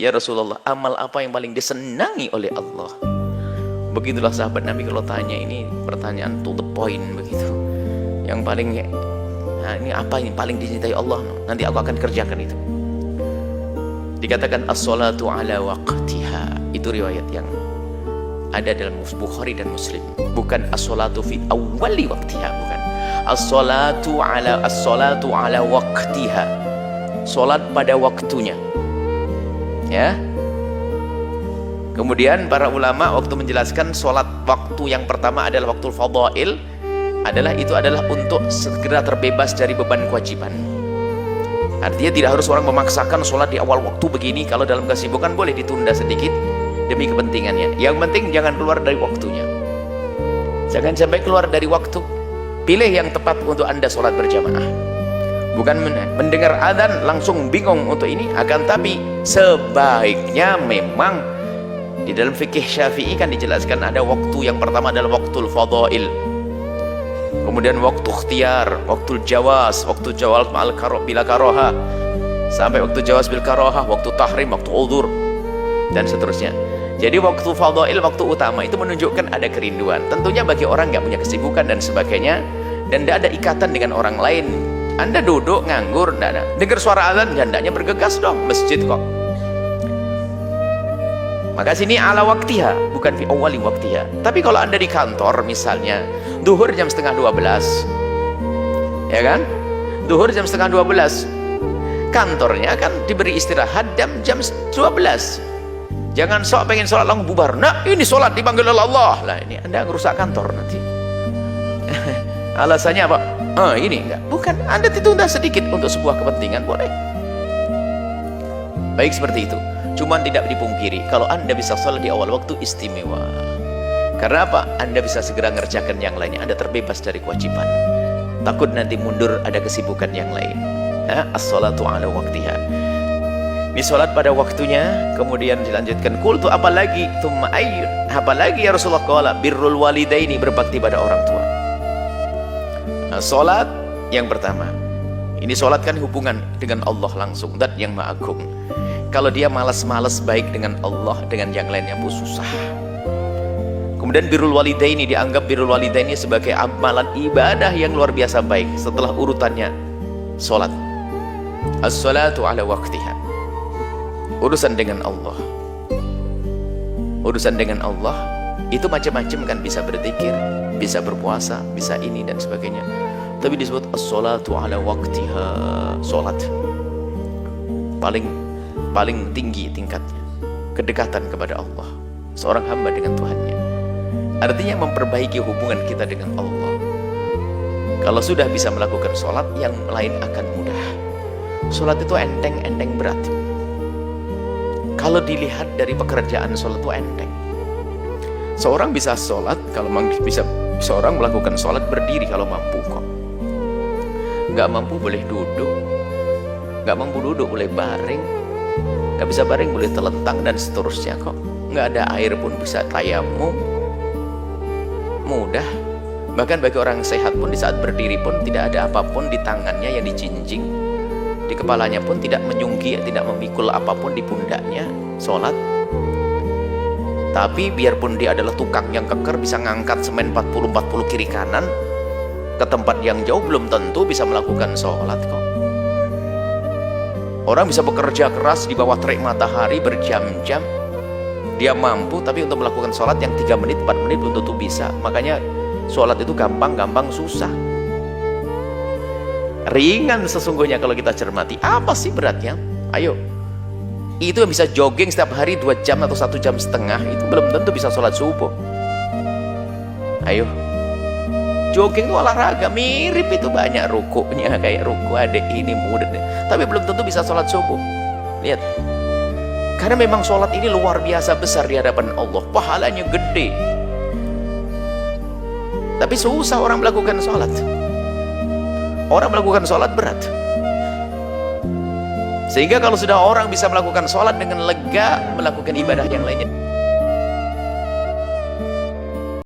Ya Rasulullah, amal apa yang paling disenangi oleh Allah? Begitulah sahabat Nabi kalau tanya, ini pertanyaan to the point begitu. Yang paling, nah ini apa yang paling dicintai Allah? Nanti aku akan kerjakan itu. Dikatakan as-salatu ala waqtiha. Itu riwayat yang ada dalam Bukhari dan Muslim. Bukan as-salatu fi awwali waqtiha, bukan. As-salatu ala waqtiha. Salat pada waktunya. Ya. Kemudian para ulama waktu menjelaskan salat waktu yang pertama adalah waktu fadhail, itu adalah untuk segera terbebas dari beban kewajiban. Artinya tidak harus orang memaksakan sholat di awal waktu begini. Kalau dalam kesibukan boleh ditunda sedikit demi kepentingannya. Yang penting jangan keluar dari waktunya. Jangan sampai keluar dari waktu. Pilih yang tepat untuk Anda sholat berjamaah. Bukan mendengar adzan langsung bingung untuk ini. Akan tapi sebaiknya memang di dalam fikih Syafi'i kan dijelaskan ada waktu yang pertama adalah waktu fadhail. Kemudian waktu ikhtiar, waktu jawaz, waktu jawaz bila karoha, sampai waktu jawaz bil karoha, waktu tahrim, waktu udhur, dan seterusnya. Jadi waktu fadhail, waktu utama itu menunjukkan ada kerinduan. Tentunya bagi orang nggak punya kesibukan dan sebagainya, dan tidak ada ikatan dengan orang lain. Anda duduk nganggur, dengar suara azan, hendaknya bergegas dong, masjid kok. Maka sini ala waktiha, bukan fi awali waktiha. Tapi kalau Anda di kantor misalnya, duhur jam setengah 12, ya kan? Duhur jam setengah 12, kantornya kan diberi istirahat jam 12. Jangan sok pengen sholat langsung bubar. Nah ini sholat dipanggil oleh Allah. Lah ini Anda ngerusak kantor nanti. Alasannya apa? Ini enggak. Bukan, Anda ditunda sedikit untuk sebuah kepentingan, boleh. Baik seperti itu. Cuman tidak dipungkiri, kalau Anda bisa sholat di awal waktu istimewa. Karena apa? Anda bisa segera ngerjakan yang lainnya. Anda terbebas dari kewajiban. Takut nanti mundur ada kesibukan yang lain. As-sholatu ala waktiha. Ini sholat pada waktunya. Kemudian dilanjutkan, qultu apalagi? Tsumma ayy, apalagi ya Rasulullah? Qala birrul walidaini, berbakti pada orang tua. Sholat yang pertama. Ini sholat kan hubungan dengan Allah langsung, dan yang Maha Agung. Kalau dia malas-malas baik dengan Allah, dengan yang lainnya pun susah. Kemudian birrul walidaini, dianggap birrul walidaini sebagai amalan ibadah yang luar biasa baik. Setelah urutannya sholat. As-salatu ala waqtiha. Urusan dengan Allah. Urusan dengan Allah itu macam-macam kan, bisa berzikir, bisa berpuasa, bisa ini dan sebagainya. Tapi disebut as-salatu ala waqtiha, sholat. Paling tinggi tingkatnya, kedekatan kepada Allah, seorang hamba dengan Tuhannya. Artinya memperbaiki hubungan kita dengan Allah. Kalau sudah bisa melakukan sholat, yang lain akan mudah. Sholat itu enteng berat. Kalau dilihat dari pekerjaan sholat itu enteng. Seorang bisa sholat, kalau bisa seorang melakukan sholat berdiri kalau mampu kok. Nggak mampu boleh duduk, nggak mampu duduk boleh baring, nggak bisa baring boleh telentang dan seterusnya kok. Nggak ada air pun bisa tayamum, mudah. Bahkan bagi orang sehat pun di saat berdiri pun tidak ada apapun di tangannya yang dijinjing, di kepalanya pun tidak menyunggi, tidak memikul apapun di pundaknya, sholat. Tapi biarpun dia adalah tukang yang keker, bisa ngangkat semen 40 kiri kanan ke tempat yang jauh, belum tentu bisa melakukan sholat kok. Orang bisa bekerja keras di bawah terik matahari berjam-jam, dia mampu, tapi untuk melakukan sholat yang 3 menit, 4 menit belum tentu bisa. Makanya sholat itu gampang susah. Ringan sesungguhnya kalau kita cermati. Apa sih beratnya? Ayo, itu yang bisa jogging setiap hari 2 jam atau 1,5 jam, itu belum tentu bisa sholat subuh. Ayo, jogging itu olahraga, mirip itu, banyak rukuknya, kayak ruku adek ini mudah, tapi belum tentu bisa sholat subuh. Lihat, karena memang sholat ini luar biasa besar di hadapan Allah, pahalanya gede. Tapi susah orang melakukan sholat. Orang melakukan sholat berat. Sehingga kalau sudah orang bisa melakukan sholat dengan lega, melakukan ibadah yang lainnya